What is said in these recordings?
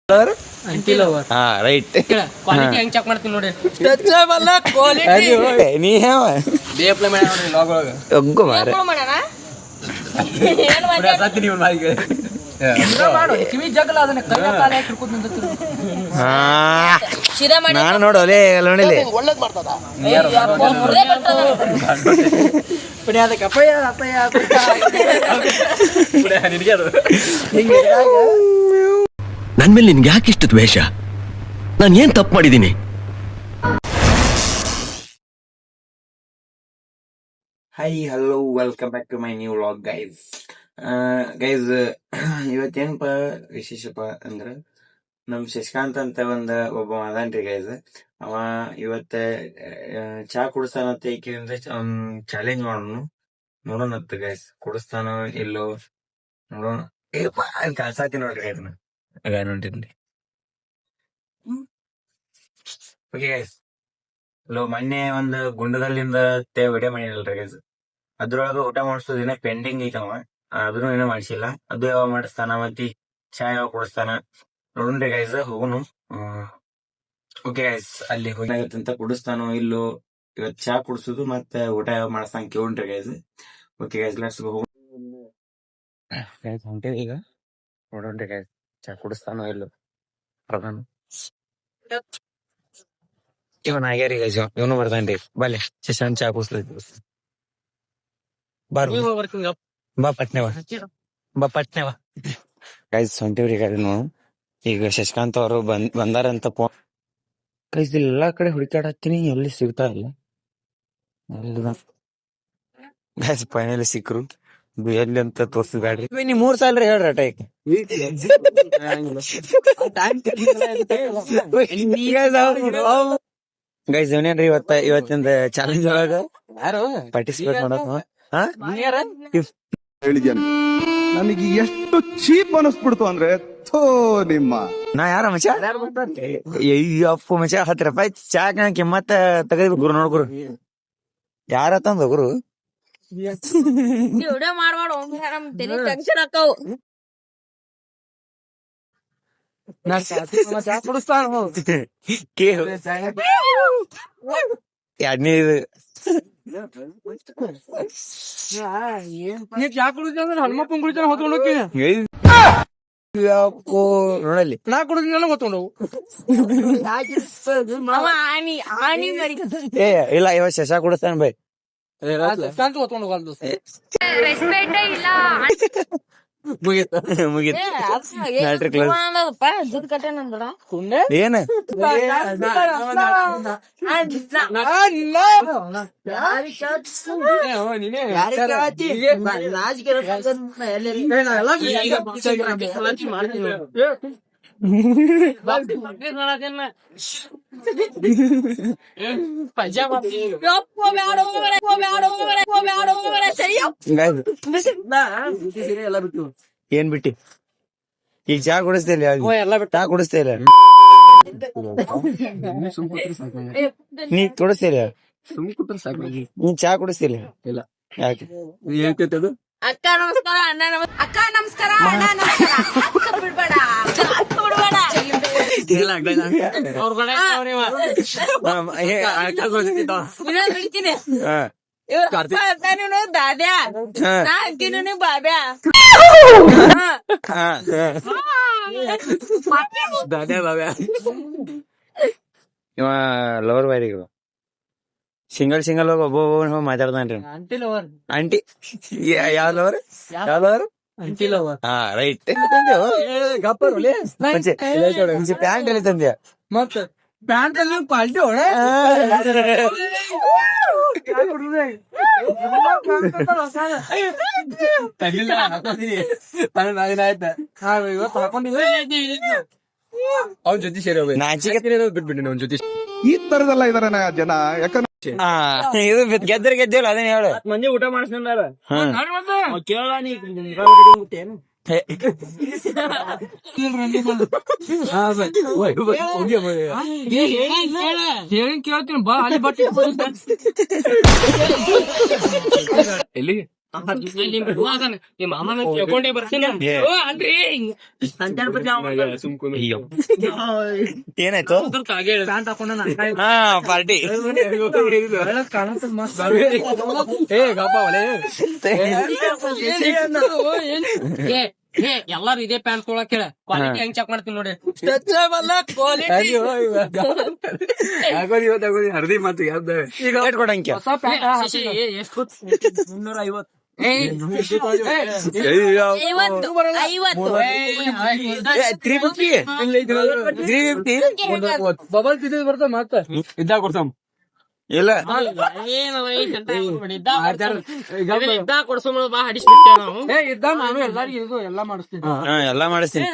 ಅಂಟಿ lover. ಹಾ right. Quality ಹೆಂಗ್ check ಮಾಡ್ತೀನಿ ನೋಡಿ. ಟಚಬಲ್ ಕ್ವಾಲಿಟಿ ನೀ ಯಾವ ದೇ ಅಪ್ಲೈ ಮಾಡಿ ನೋಡಿ ಲಾಗ್ ಒಳಗ ಒಗ್ಗು ಮಾರ ಸತ್ತಿ ನೀವು ಮಾರಿಗೆ ಮಾಡು ಕಿವಿ ಜಗಲ ಅದನ್ನ ಕೈ ಕಾಲ ಹಿಡ್ಕೊಂಡು ನಿಂತಿರು. ಶಿರಾ ಮಾಡಿ ನಾನು ನೋಡು ಒಲೆ ನೋಡಿಲಿ ಒಳ್ಳೇದ್ ಮಾಡ್ತದ ಮುರ್ದೆ ಬರ್ತದ. ಪುಣ್ಯ ಅದಕ್ಕೆ ಅಪ್ಪಯ್ಯ ಪುಣ್ಯ ನಿನಗೆ ಅದು ನನ್ ಮೇಲೆ ನಿನ್ಗೆ ಯಾಕೆ ಇಷ್ಟ ದ್ವೇಷ? ನಾನು ಏನ್ ತಪ್ಪು ಮಾಡಿದ್ದೀನಿ? Hi hello welcome back to my new vlog guys. ಇವತ್ತೇನಪ್ಪ ವಿಶೇಷಪ್ಪ ಅಂದ್ರ ನಮ್ ಶಶಿಕಾಂತ್ ಅಂತ ಒಬ್ಬ ಅದಾನ್ರಿ ಗೈಸ್. ಅವ ಇವತ್ತ ಚಾ ಕುಡಿಸ್ತಾನಂತ ಈಕಿಂದ ಚಾಲೆಂಜ್ ಮಾಡೋಣ ನೋಡೋಣತ್ತ ಗೈಸ್. ಕುಡಿಸ್ತಾನೋ ಇಲ್ಲೋ ನೋಡೋಣ. ಕಳ್ಸಾತಿ ನೋಡ್ರಿ ಅದನ್ನ ಆಗ ನೋಡಿರ್ಲಿ. ಓಕೆ ಗೈಸ್, ಮೊನ್ನೆ ಒಂದು ಗುಂಡದಲ್ಲಿಂದ ವಿಡಿಯೋ ಮಾಡಿರಲ್ರಿ ಗೈಸ್. ಅದ್ರೊಳಗ ಊಟ ಮಾಡಿಸೋದು ಏನೋ ಪೆಂಡಿಂಗ್ ಐತವ, ಅದನ್ನು ಏನೋ ಮಾಡಿಸಿಲ್ಲ. ಅದು ಯಾವಾಗ ಮಾಡಿಸ್ತಾನ ಮತ್ತಿ ಚಾ ಯಾವಾಗ ಕುಡಿಸ್ತಾನ ನೋಡ್ರಿ ಗೈಸ್. ಹೋಗುನು. ಓಕೆ ಗೈಸ್, ಅಲ್ಲಿ ಹೋಗಿತ್ತಂತ ಕುಡಿಸ್ತಾನೋ ಇಲ್ಲೋ ಇವತ್ ಚಾ ಕುಡಿಸೋದು ಮತ್ತೆ ಊಟ ಯಾವಾಗ ಮಾಡಿಸ್ತಾನ ಕೇಳ್ರಿ guys. Okay guys, let's go. Guys ಹೊಂಟೇವಿ ಈಗ, ನೋಡೋಣ್ರಿ ಗೈಸ್ ಚಾ ಕುಡಿಸ್ತಾನೋ ಇಲ್ಲೋ. ಪ್ರಧಾನ ಇವನ್ ಆಗ್ಯಾರಿ ಗೈಸ್, ಇವನು ಬರ್ತಾನ್ರಿ. ಬಲೆ ಶಶಾಂತ್ ಚಾ ಕುಡಿಸ್ಲೈತಿ. ಬಾ ಪಟ್ನೆವ ಗೈಸ್ ಹೊಂಟೇವ್ರಿ ಗೈಸ್. ನೋಡು ಈಗ ಶಶಿಕಾಂತ್ ಅವರು ಬಂದಾರಂತ ಗೈಸ್. ಎಲ್ಲಾ ಕಡೆ ಹುಡುಕಾಡತ್ತೀನಿ, ಎಲ್ಲಿ ಸಿಗ್ತಾ ಇಲ್ಲ. ಗೈಸ್ ಫೈನಲಿ ಸಿಕ್ರು. ಎಲ್ಲಿ ಅಂತ ತೋರ್ಸಿ ಬ್ಯಾಡ್ರಿ. ನೀ 3 ಸಾಲ ಹೇಳ್ರಿ ಟೈಕ್ ಗೈಸ್. ಏನೇನ್ರಿ ಇವತ್ತಿಂದ ಚಾಲೆಂಜ್ ಒಳಗ ಯಾರು ಪಾರ್ಟಿಸಿಪೇಟ್ ಮಾಡಕ್ ಹೇಳಿದ್ಯಾನ ನನಗೆ ಎಷ್ಟು ಚೀಪ್ ಅನಿಸ್ಬಿಡ್ತು ಅಂದ್ರೆ ಥೋ ನಿಮ್ಮ ನಾ ಯಾರ ಮಚ ಅಯ್ಯಪ್ಪ ಮಚ 10 ರೂಪಾಯಿ ಚಾಕ್ ಕಿಮ್ಮತ್ತ ತೆಗದ್ಬೇಕು ಗುರು. ನೋಡ್ಗುರು ಯಾರ ತಂದ ಗುರು ವಿಡಿಯೋ ಮಾಡ್ಬೇಡ, ಟೆನ್ಷನ್ ಆಕ್ಕವು. ಎರಡನೇ ನೀ ಚಾ ಕುಡಿದ್ರೆ ಹನುಮಪ್ಪನ್ ಕುಡಿತಾನೆ ಹೊತ್ಕೊಂಡು ಹೋಗ್ತೀನಿ. ನೋಡಲ್ಲಿ ನಾ ಕುಡಿದ್ರೆ ಹೊತ್ಕೊಂಡು ಹೋಗು. ಆನಿ ಮರಿ ಏ ಇಲ್ಲ, ಇವ ಶಶ ಕುಡಿಸ್ತಾನ ಬೈ. ಹೊತ್ಕೊಂಡು ಹೋಗಲ್ಲ ರೆಸ್ಪೆಕ್ಟ್ ಇಲ್ಲ. ಮುಗೀತು ಮ್ಯಾಟ್ರಿ ಕ್ಲೋಸ್. ದುಡ್ಡು ಕಟ್ಟೇನಂದ್ರ ಏನ ಏನ್ ಬಿಟ್ಟಿ ಈಗ ಚಾ ಕುಡಿಸ್ತಿಲ್ಲ, ಚಾ ಕುಡಿಸ್ತಿಲ್ಲ, ನೀ ಕುಡಿಸ್ತಿಲ್ಲ, ನೀ ಚಾ ಕುಡಿಸ್ತಿಲ್ಲ. ಇಲ್ಲ ಯಾಕೆ ಹೇಳ್ತದು? ಅಕ್ಕ ನಮಸ್ಕಾರ, ಅಣ್ಣ ನಮಸ್ಕಾರ. ಅಕ್ಕ ನಮಸ್ಕಾರ, ಅಣ್ಣ ನಮಸ್ಕಾರ. ಅಕ್ಕ ಬಿಡ್ಬೇಡ, ಅಕ್ಕ ಬಿಡ್ಬೇಡ. ನೀನು ದಾದ್ಯಾ, ನಾ ಅಂತೀನಿ ನೀವು ಬಾಬ್ಯಾ. ಇವ ಲವರ್ ಬಾರಿಗೆ ಸಿಂಗಲ್ ಒಬ್ಬ ಮಾತಾಡ್ತಾನ್ರಿ. ಅಂಟಿ ಲವರ್. ಆಂಟಿ ಯಾವ ಲವರ್? ಯಾವ ಲವರ್? ಅಂಟಿ ಲವರ್. ಹಾ ರೈಟ್. ಪ್ಯಾಂಟ್ ಎಲ್ಲಿ ತಂದ್ಯಾ? ಮತ್ತ ಪ್ಯಾಂಟ್ ಅಲ್ಲಿ ಪಾಲ್ಟಿ ಹೊಡ ಅವ್ನ ಜೊತೆ ಸೇರಿ ನಾಚಿಕೆ ಬಿಟ್ಬಿಟ್ಟು ಅವ್ನ ಜೊತೆ. ಈ ತರದೆಲ್ಲ ಇದಾರೆ ಜನ. ಯಾಕಂದ್ರೆ ಇದು ಗೆದ್ದಿಲ್ಲ ಅದನ್ನ ಹೇಳು. ಮಂದಿ ಊಟ ಮಾಡಿಸ್ಕೊಂಡಾರ ಕೇಳ. ಕೇಳ್ತೀನಿ ಬಾ ಅಲ್ಲಿ ಬಟ್ಟೆ ಎಲ್ಲಿ ನಿಮ್ಮ ಮಾಮನ ಕೇಳ್ಕೊಂಡೇ ಬರ್ತೀನಿ. ಓ, ಅಲ್ರಿ ಏನಾಯ್ತು ಪ್ಯಾಂಟ್ ಹಾಕೊಂಡ ಹಾ ಪಾರ್ಟಿ ಕಾಣತ್ತ ಮಸ್ತ್ ಏ ಗಪ್ಪ ಒಲೆ ಎಲ್ಲಾರು ಇದೇ ಪ್ಯಾಂಟ್ ಕೊಡಕ್ ಹೇಳ ಕ್ವಾಲಿಟಿ ಹೆಂಗ್ ಚೆಕ್ ಮಾಡ್ತೀನಿ ನೋಡಿ. ಹರ್ದಿ ಮಾತು ಈಗ ಕೊಡಂಕ ಹೊಸ ಪ್ಯಾಂಟ್ ಎಷ್ಟು 350. ಬಬಲ್ ತಿದ್ದು ಬರ್ತಾವ ಮತ್ತ ಇದ್ದಾಗ ಕೊಡ್ಸಮ್ ಇಲ್ಲ ಇದ್ದ ಕೊಡ್ಸೋಣ ಬಾ ಹಡಿಸ್ಬಿಟ್ಟೆ ನಾವು. ಇದ್ದ ನಾನು ಎಲ್ಲಾರಿಗೂ ಎಲ್ಲಾ ಮಾಡಿಸ್ತೀನಿ. ಎಲ್ಲಾ ಮಾಡಿಸ್ತೀನಿ.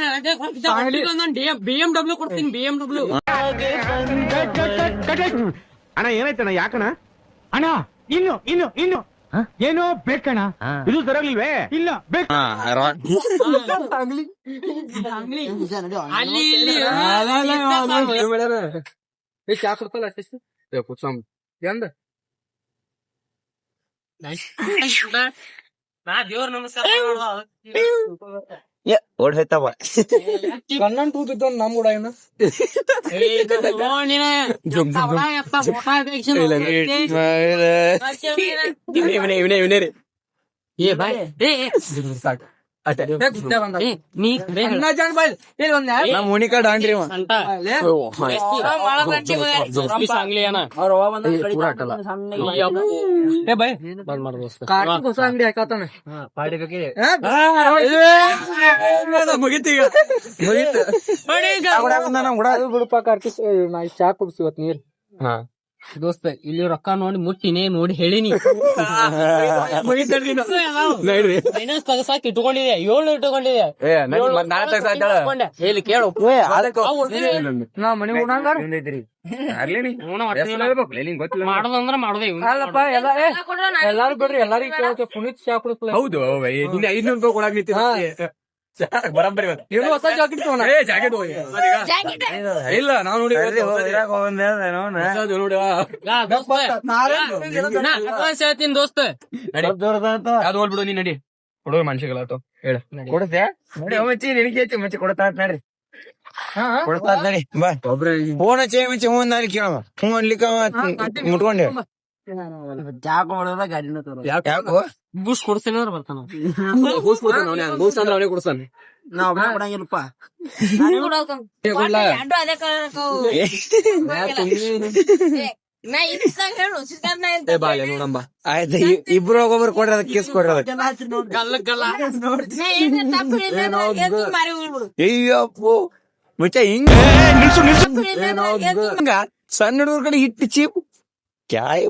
BMW ಕೊಡ್ತೀನಿ, BMW. ಅಣ್ಣ ಏನಾಯ್ತಣ್ಣ ಯಾಕಣ ಅಣ್ಣ ಇನ್ನು ಏನೋ ಬೇಕಣ್ಣ ಇದು ಸರಿಯಾಗ್ಲಿಲ್ವೇ ಇಲ್ಲ ಬೇಕು ಅಲ್ಲಿ ಇಲ್ಲಿ ಚಾ ಕೊಡ್ತಲ್ಲ ಕುಡ್ಸಮ್ ಎಂದ ನಾ ದೇವ್ರ ನಮಸ್ಕಾರ ಓಡ್ ಹೋಯ್ತವ ಕಣ್ಣನ್ ಟೂತ್ ಇದ್ದ ನಮ್ ಕೂಡ ಏನ ಹೊಸ ಅಂಗಡಿ ಹಾಕತಾನೆ ಬಿಡಪ್ಪ ಕಾರ್ಕಿಸ್ ನಾ ಚಾ ಕುಡ್ಸಿ ಇವತ್ ನೀರ್ ದೋಸ್ತ ಇಲ್ಲಿ ರೊಕ್ಕ ನೋಡಿ ಮುಟ್ಟಿನೇ ನೋಡಿ ಹೇಳಿನಿ ಫೈನಾನ್ಸ್ ತಗಸಾಕ್ ಇಟ್ಕೊಂಡಿದೆ 7 ಇಟ್ಕೊಂಡಿದೆ ಹೇಳಿ ಕೇಳು ನಾ ಮನಿ ಮಾಡೋದಂದ್ರ ಮಾಡೋದೇ ಅಲ್ಲಪ್ಪ ಎಲ್ಲಾರು ಬಿಡ್ರಿ ಎಲ್ಲಾರಿಗೂ ಕೇಳ್ತೇವೆ ಪುನೀತ್ ಚಾ ಕುಡಿಸ್ಲ ಹೌದು 500 ರೂಪಾಯಿ ಕೊಡಾಕ್ ನಿಂತಿದ್ದೆ ಬರಾಬರಿ ನೀನು ಹೊಸ ಜಾಕೆಟ್ ತಗೋಣ ಜಾಕೆಟ್ ಇಲ್ಲ ನಾವು ನೋಡಿ ಹೇಳ್ತೀನಿ ದೋಸ್ತ ಅದು ಹೋಗ್ಬಿಡು ನೀ ನಡಿ ಹುಡುಗ ಮನುಷ್ಯಗಳಾತು ಹೇಳ ಕೊಡ್ತೇ ನೋಡಿ ಮಚ್ಚಿ ನಿನಗೆ ಮಚ್ಚಿ ಕೊಡ್ತಾ ನಡ್ರಿ ಕೊಡ್ತಾ ನಡಿ ಬಾ ಫೋನ್ ಹಚ್ಚಿ ಮುಂಚೆ ಹ್ಞೂ ನಾಳೆ ಕೇಳವ ಹ್ಞೂ ಅನ್ಲಿಕ್ಕ ಮುಟ್ಕೊಂಡೆ ಯಾಕೋ ಬೂಸ್ ಕೊಡ್ತೇನೆ ಅಂದ್ರೆ ಬರ್ತಾನ ಬೂಸ್ ಅಂದ್ರೆ ಅವನೇ ಕೊಡ್ತಾನೆ ನಾವ್ ಕೊಡಂಗಿಲ್ಲಪ್ಪ ನೋಡಂಬ ಆಯ್ತು ಇಬ್ರು ಒಬ್ಬೊಬ್ರು ಕೊಡ್ರಿ ಅದಕ್ಕೆ ಕೇಸ್ ಕೊಡ್ರಿ ಅದಕ್ಕೆ ಅಯ್ಯಪ್ಪು ಮುಚ್ಚ ಹಿಂಗ ಹಿಂಗ ಸಣ್ಣ ಹುಡುಗರ ಕಡೆ ಇಟ್ಟು ಚೀಪ್ ಕ್ಯಾಯ್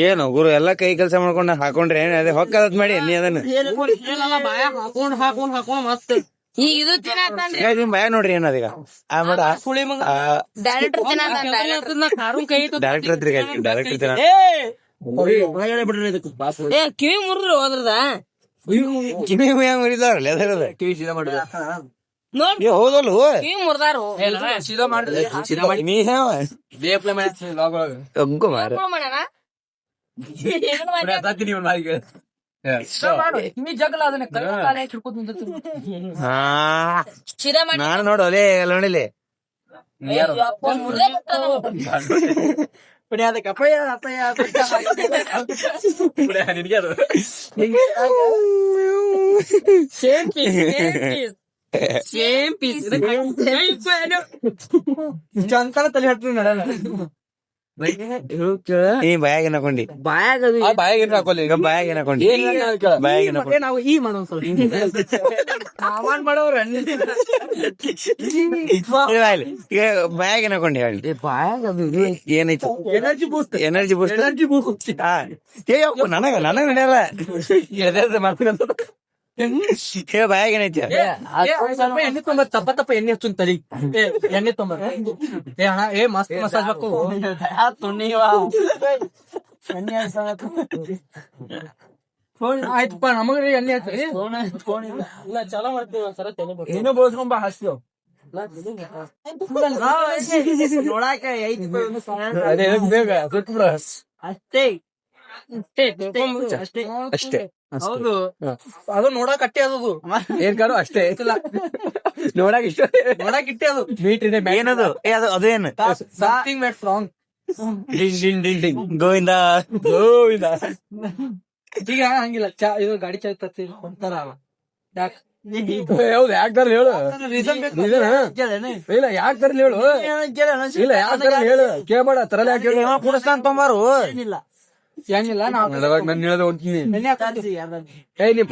ಏನು ಗುರು ಎಲ್ಲಾ ಕೈ ಕೆಲಸ ಮಾಡ್ಕೊಂಡ ಹಾಕೊಂಡ್ರೆ ಏನ್ ಅದೇ ಹೊಕ್ಕದ್ ಮಾಡಿ ನೀ ಅದನ್ನ ಹಾಕೊಂಡ್ ಮಸ್ತ್ ಈಗ ಇದು ತಿನ್ನತಾನ್ರಿ ಭಯ ನೋಡ್ರಿ ಏನದೀಗ ಆ ಮಾಡ ಡೈರೆಕ್ಟರ್ ತಿನ್ನತಾನ್ರಿ ಡೈರೆಕ್ಟರ್ ಏ ಕಿವಿ ಮುರಿದ್ರು ಹೋದ್ರದ ಕಿವಿ ಮುರಿದಾರಲ್ಲ ಅದರದ ಕಿವಿ ಸೀದಾ ಮಾಡಿದ ನೋಡ್ ಹೌದಲ್ಲ ಕಿವಿ ಮುರಿದಾರು ಸೀದಾ ಮಾಡಿ ನೀ ಬೇಪ್ಲೆ ಒಗ್ಗು ಮಾರ ಜಗಲ ಅದನ್ನ ನಾನು ನೋಡು ಅದೇ ನೋಡಿಲಿ ಸೇಮ್ ಪೀಸ್ ಚಂತರ ತಲೆ ಹಡ್ತೀನಿ ನಡಲ್ಲ ನೀ ಬಾಯಾಗ ಹಾಕೊಂಡಿ ಬಾಯಾಗ ಬಾಯಾಗ ಹಾಕೋಲಿ ಈಗ ಬಾಯಾಗ ಹಾಕೊಂಡಿ ಬಾಯಾಗ ನಾವು ಈ ಮಾಡೋಣ ಸಾಮಾನ್ ಮಾಡೋರು ಈಗ ಬಾಯಾಗ ಹಾಕೊಂಡಿ ಹೇಳಿ ಬಾಯಾಗ ಏನೈತು ಎನರ್ಜಿ ಬೂಸ್ಟ್ ನನಗ ನಡೆಯಲ್ಲ ಹೇಳ ಬಾಯಾಗ ಏನೈತಿ ಸ್ವಲ್ಪ ಎಣ್ಣೆ ತೊಂಬ ತಪ್ಪ ಎಣ್ಣೆ ಹಚ್ಚುನ್ ತಲಿ ಎಣ್ಣೆ ತೊಂಬ ಏ ಅಣ್ಣ ಏ ಮಸ್ತ್ ಮಸಾಜ್ ಬೇಕು ಆಯ್ತಪ್ಪ ನಮಗ್ರಿ ಎಣ್ಣೆ ಹಚ್ಚಿ ಚಲೋ ಮಾಡ್ತೀವಿ ಒಂದ್ಸಲ ಏನೋ ಬೋಸ್ಕೊಂಬ ಹಚ್ತೇವ್ ನೋಡಾಕ ಐತಿ ಅದೇ ಬೇಗ ಬಿಟ್ಬಿಡ. ಅಷ್ಟೇ ಅಷ್ಟೇ ಹೌದು ಅದು ನೋಡಕ್ ಅಟ್ಟೆ ಅದು ಏನ್ ಕಾಡು ಅಷ್ಟೇ ನೋಡಕ್ ಇಷ್ಟ ನೋಡಕ್ ಇಟ್ಟೆ ಅದು ಮೀಟ್ ಇದೆ ಏನದು ಅದೇನು something went wrong. Govinda Govinda. ಈಗ ಹಂಗಿಲ್ಲ ಇದು ಗಾಡಿ ಚಾಯ್ ತರ್ತಿ ಒಂಥರ ಯಾಕೆ ಹೌದು ಯಾಕೆ ತರಲಿ ಹೇಳು. ರೀಸನ್ ಬೇಕು. ಇಲ್ಲ ಯಾಕೆ ತರಲಿ ಹೇಳು. ಇಲ್ಲ ಯಾಕೆ ತರಲಿ ಹೇಳು. ಕೇಳ್ಬೇಡ ತರಲಿ ಯಾಕೆ ಹೇಳು. ಕುಡಿಸ್ತಾನ ತೊಂಬಾರು. ಏನಿಲ್ಲ ನಾವು ನಾನು ಹೇಳೋದು ಹೋಗ್ತೀನಿ. ಏ ನೀ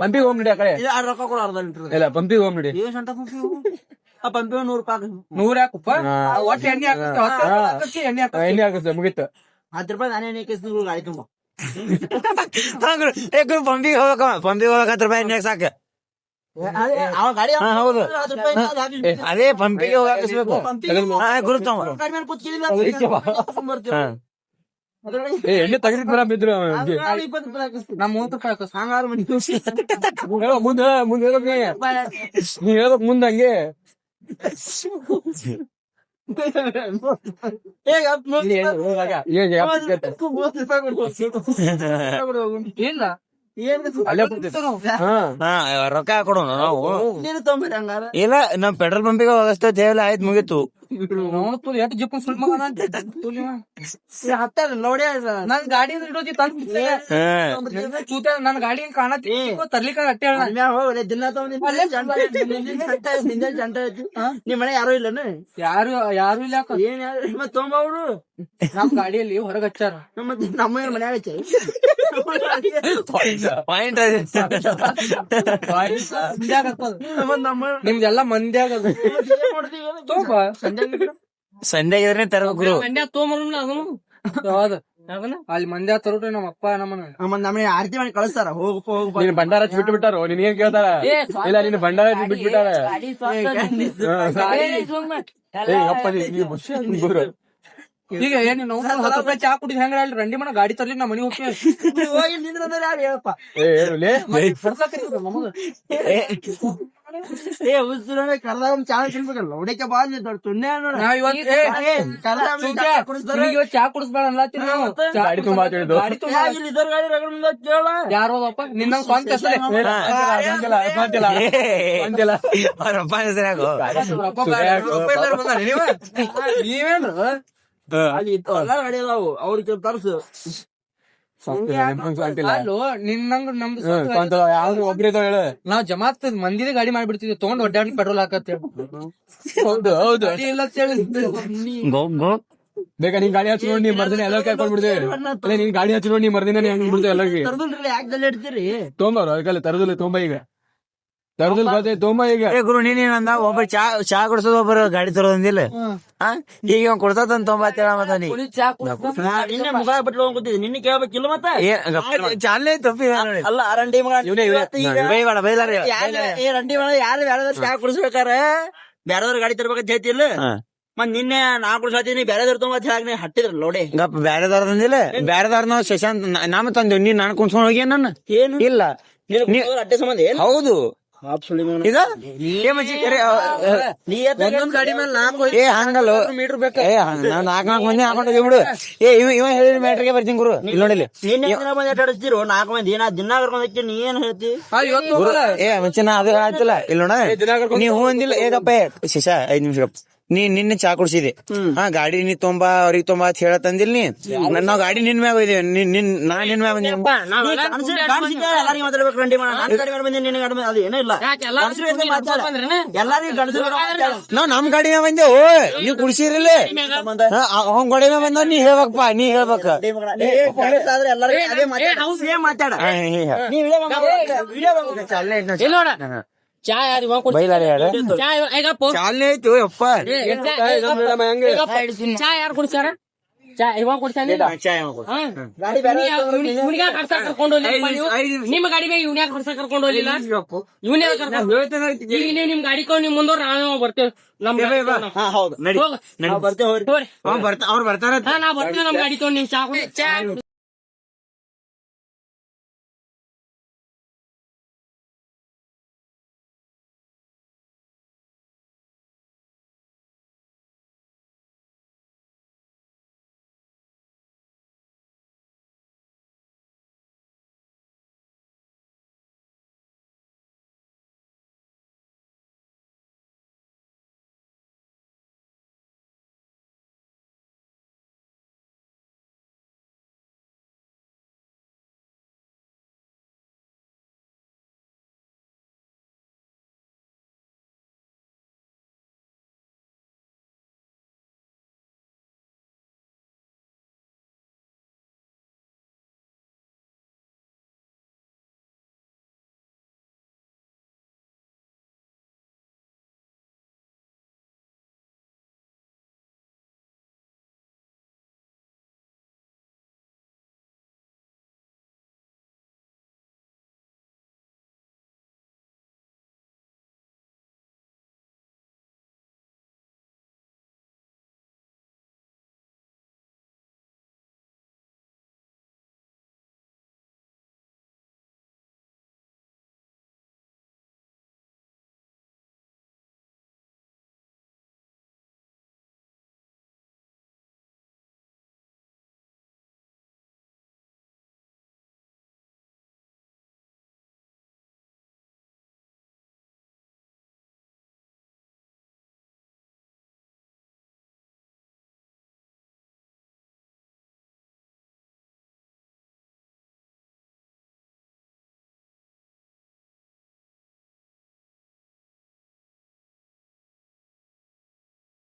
ಪಂಪಿಗೆ ಹೋಗ್ ನಡಿ ಆ ಕಡೆ. ರೊಕ್ಕ ಕೊಡ ಅರ್ಧ ಲೀಟರ್ ಇಲ್ಲ ಪಂಪಿಗೆ ಹೋಗ್ ನಡಿ. ಪಂಪಿ ₹100 100 ಹಾಕಪ್ಪ. ಒಟ್ಟು ಎಣ್ಣೆ ಹಾಕಿ ಎಣ್ಣೆ ಹಾಕ ಎಣ್ಣೆ ಹಾಕಿಸ್ ಮುಗಿತ. ₹10 ನಾನೇ ಎಣ್ಣೆ ಗಾಡಿ ತುಂಬ ಪಂಪಿಗೆ ಹೋಗ್ಬೇಕ. ಪಂಪಿಗೆ ಹೋಗಕ್ ₹10 ಎಣ್ಣೆ ಸಾಕ. ಅವ ಗಾಡಿ ಹೌದು ಅದೇ ಪಂಪಿಗೆ ಹೋಗಿ ಹಾಕಿಸ್ಬೇಕು. ಗುರುತವ ಏ ಎಣ್ಣೆ ತೆಗೆದಿದ್ ಬರ ಬಿದ್ರು. ನಾ ₹30 ಸಾಂಗಾರು ಮನಿ ಮುಂದೆ ಮುಂದೆ ನೀ ಹೇಳ್ಬೇಕು ಮುಂದೆ ಹಂಗೆ. ಇಲ್ಲ ಅಲ್ಲೇ ಕೂತಿತ್ತು. ರೊಕ್ಕ ಕೊಡೋಣ ನಾವು. ನೀನು ತೊಂಬರಿ ಹಂಗಾರ ಇಲ್ಲ ನಮ್ ಪೆಟ್ರೋಲ್ ಪಂಪಿಗೆ ಹೋಗಸ್ತೇವೆ ದೇವಲ ಆಯ್ತು ಮುಗೀತು. ಎಷ್ಟು ಜಿಪ್ ಸುಲ್ ಮಗ ಹತ್ತಾರ ನೋಡ್ಯ ನನ್ ಗಾಡಿ ಇಡೋದಿ ಚೂತ ನನ್ ಗಾಡಿ ಕಾಣತಿ ತರ್ಲಿಕ್ಕ ಅಟ್ಟೆ ಹೇಳ ಹೋಗ್ರಿ ದಿನ ಜಂಟ ನಿಮ್ ಮನೆ ಯಾರು ಇಲ್ಲನ ಯಾರು ಇಲ್ಲ ಏನ್ ಮತ್ ತೊಂಬವ್ರು ನಮ್ ಗಾಡಿಯಲ್ಲಿ ಹೊರಗ್ ಹಚ್ಚಾರ ನಮ್ಮ ಮನ್ಯಾಗ ಹಚ್ಚ ಪಾಯಿಂಟ್ ನಿಮ್ದೆಲ್ಲ ಮಂದ್ಯಾಗ ತೋಬ ಸಂಡೆ ಇದ್ರೆ ತರಬೇಕು. ಮಂಡ್ಯ ತೋಮಲ್ಲ ಅದನ್ನು ಅಲ್ಲಿ ಮಂದ್ಯ ತರೋಟ್ರಿ ನಮ್ಮ ಅಪ್ಪ ನಮ್ಮನೆ ಆರತಿ ಮಾಡಿ ಕಳಿಸ್ತಾರ ಹೋಗಪ್ಪ ಹೋಗಪ್ಪ ನೀನ್ ಭಂಡಾರ ಹಚ್ಚಿ ಬಿಟ್ಟು ಬಿಟ್ಟಾರ. ನಿನ್ ಏನ್ ಕೇಳ್ತಾರ? ಇಲ್ಲ ನೀನ್ ಭಂಡಾರ ಹಚ್ಚಿ ಬಿಟ್ಟು ಬಿಟ್ಟಾರ. ಏ ಅಪ್ಪ ನೀ ಬುಷಿ ಗುರು. ಈಗ ಏನ್ ₹10 ಚಾ ಕುಡಿದ್ ಹೆಂಗ ಅಲ್ಲಿ ರಂಡಿ ಮನ ಗಾಡಿ ತರ್ಲಿ ನಮ್ಮ ಮನಿ ಹೋಗಿ ಹೋಗಿ ನಿಂದ್ರ ಯಾರು ಹೇಳಪ್ಪ ಏ ಹೇಳುಲೇ ನಮಗ ಏ ಉಸ್ರ ಕರ್ದಾಗ ಒಂದ್ ಚಾ ತಿನ್ಬೇಕಲ್ಲ ಹೊಡೆಕೆ ಬಾ ದೊಡ್ಡ ತುಣ್ಣೆ ನಾವ್ ಇವತ್ತು ಚಾ ಕುಡಿಸ್ಬೇಡ ಅನ್ಲಾತೀನಿ ನಾವು. ಗಾಡಿ ತುಂಬಾ ತಿಳಿದು ಗಾಡಿ ತುಂಬಾ ಇದರ ಗಾಡಿ ರಗಡ ಮುಂದೆ ಕೇಳ ಯಾರು ಹೋದಪ್ಪ ನಿನ್ನ ಸ್ವಂತ ಹೆಸರೇ ನೀವೇನ್ರು ಅಲ್ಲಿ ಎಲ್ಲಾ ಗಾಡಿ ಅದಾವು ಅವ್ರಿಗೆ ತರ್ಸು ಅಲ್ಲೋ ನಿನ್ನಂಗ ನಮ್ದು ಯಾವ್ದು ಒಬ್ರಿದಾವ ಹೇಳು. ನಾವ್ ಜಮಾತ್ ಮಂದಿದೇ ಗಾಡಿ ಮಾಡ್ಬಿಡ್ತಿದ್ವಿ ತಗೊಂಡ್ ಒಡ್ಡಾಡಿ ಪೆಟ್ರೋಲ್ ಹಾಕತ್ತೆ ಹೌದು ಹೌದು ಇಲ್ಲ ಬೇಕಾ ನೀನ್ ಗಾಡಿ ಹಚ್ಚಿ ನೋಡಿ ನೀ ಮರ್ದಿನ ಎಲ್ಲ ಕರ್ಕೊಂಡ್ಬಿಡ್ತೇವೆ. ನೀನ್ ಗಾಡಿ ಹಚ್ಚಿ ನೋಡಿ ನೀ ಮರ್ದಿನ ಹೆಂಗ್ ಬಿಡ್ತೇವೆ ಎಲ್ಲರಿಗೆ. ತರದಿಲ್ರಿ ಯಾಕೆ ಇಡ್ತೀರಿ ತೊಂಬಾರು ಅದಕ್ಕೆಲ್ಲ ತರದಿಲ್ಲ ತೊಂಬ ಈಗ ತರದಿಲ್ಲ ಬರ್ತೇ ತೊಂಬ ಈಗ. ಗುರು ನೀನೇನಂದ ಒಬ್ಬ ಚಾ ಕುಡ್ಸೋದು ಒಬ್ಬರು ಗಾಡಿ ತರೋದಂದಿಲ್ಲ. ಈಗ ಇವ್ ಕೊಡ್ಸೋದನ್ ತೊಂಬತ್ತೇಳ ಮತ್ತ ನೀ ನಿನ್ನೆ ಮುಖ ಬಿಟ್ಟು ಹೋಗ್ತಿದ್ದೆ ನಿನ್ನೆ ಕೇಳ್ಬೇಕಿಲ್ಲ ಮತ್ತೆ ಚಾಲನೆ ತಪ್ಪಿ ಅಲ್ಲ ರಂಡಿ ಮಗ ಬೈಬೇಡ ಬೈಲಾರ ಏ ರಂಡಿ ಮಗ ಯಾರು ಬೇರೆ ಚಾ ಕುಡಿಸ್ಬೇಕಾರ ಬೇರೆದವ್ರ ಗಾಡಿ ತರ್ಬೇಕಂತ ಹೇಳ್ತಿಲ್ಲ ಮತ್ ನಿನ್ನೆ ನಾ ಕುಡಿಸ್ತೀನಿ ಬೇರೆದವ್ರ ತೊಗೊಂಡ್ ಹೇಳಿ ಹಟ್ಟಿದ್ರ ಲೋಡೆ ಬ್ಯಾರೆದವ್ರ ತಂದಿಲ್ಲ ಬ್ಯಾರೆದವ್ರ ನಾವು ಶಶಾಂತ್ ನಾಮ ತಂದೇವ್ ನೀನ್ ನಾನು ಕುಣ್ಸ್ಕೊಂಡ್ ಹೋಗಿ ನಾನು ಏನು ಇಲ್ಲ ಅಡ್ಡೆ ಸಂಬಂಧ ಏನ್ ಹೌದು ಈಗ ಒಂದೊಂದ್ ಗಾಡಿ ಮೇಲೆ 4 ಏ ಹಂಗಲ್ಲ ಮೀಟರ್ ಬೇಕು ನಾಲ್ಕು ಮಂದಿ ಹಾಕೊಂಡು ಬಿಡು. ಏ ಇವ ಹೇಳಿದ ಮ್ಯಾಟ್ರಿಗೆ ಬರ್ತೀನಿ ಗುರು. ಇಲ್ಲಿ ನೋಡಿಲಿ ನಿನ್ನೆ ಮಂದಿ ಅಡ್ಡಾಡಿಸ್ತಿರೋ 4 ಮಂದಿ ನಾ ದಿನ ಕರ್ಕೊಂಡ್ ಹೋಗ್ತೀನಿ ನೀ ಏನ್ ಹೇಳ್ತಿ ಏ ಮುಂಚೆ ಅದು ಆಯ್ತಿಲ್ಲ ಇಲ್ಲಿ ನೋಡ ನೀ ಹೂ ಅಂದಿಲ್ಲ ಏದಪ್ಪ ಶಿಶಾ 5 ನಿಮಿಷ ನಿನ್ನೆ ಚಾ ಕುಡ್ಸಿದೆ ಗಾಡಿ ನೀ ತೊಂಬಾ ಅವ್ರಿಗೆ ತೊಂಬಾ ಅಂತ ಹೇಳತ್ತಂದಿಲ್ ನೀ ನಾವ್ ಗಾಡಿ ನಿನ್ ಮ್ಯಾಗ ಹೋಯ್ದೇವ್ ನಾ ನಿನ್ ಮ್ಯಾಗ ಎಲ್ಲಾರಿಗೆ ಮಾತಾಡ್ಬೇಕು ರಂಡಿ ಮಾಡ ನಾನ್ ಗಾಡಿ ಮೇಲೆ ಬಂದಿ ನಿನ್ನ ಗಾಡಿ ಮೇಲೆ ಅದು ಏನೂ ಇಲ್ಲ ಎಲ್ಲಾರಿಗೂ ಗಂಡಸರು ನಾವ್ ನಮ್ ಗಾಡಿ ಮ್ಯಾಗ ಬಂದೇವು ನೀವ್ ಕುಡ್ಸಿರಿಲ್ಲ ಅವ್ನ್ ಗಾಡಿ ಮ್ಯಾಗ ಬಂದ ನೀ ಹೇಳ್ಬೇಕಪ್ಪ ನೀ ಹೇಳ್ಬೇಕ ಆದ್ರೆ ಎಲ್ಲರಿಗೂ ಅದೇ ಮಾತಾಡ ನೀವ್ ಚಾ ಯಾರು ಬೈಲಾರ ಚಾಲನೆ ಆಯ್ತು ಅಪ್ಪ ಚಾ ಯಾರು ಕುಡಿಸ್ತಾರ ಚಾ ಇವಾಗ ಕೊಡ್ತಾನೆ ಕರ್ಕೊಂಡು ನಿಮ್ಮ ಗಾಡಿ ಮೇಲೆ ಇವ್ನ್ಯಾಕ ಹೊಸ ಕರ್ಕೊಂಡು ಹೋಗ್ಲಿಲ್ಲ ಇವನೇ ಈಗ ನಿಮ್ ಗಾಡಿ ನಿಮ್ ಮುಂದೋರ್ ನಾವು ಬರ್ತೇವೆ ಹೌದು ನಡಿ ಬರ್ತೇವೆ ಅವ್ರು ಬರ್ತಾರ ನಾವ್ ಬರ್ತೇವೆ ನಮ್ ಗಾಡಿ ತಗೊಂಡು ನಿಮ್ ಚಾ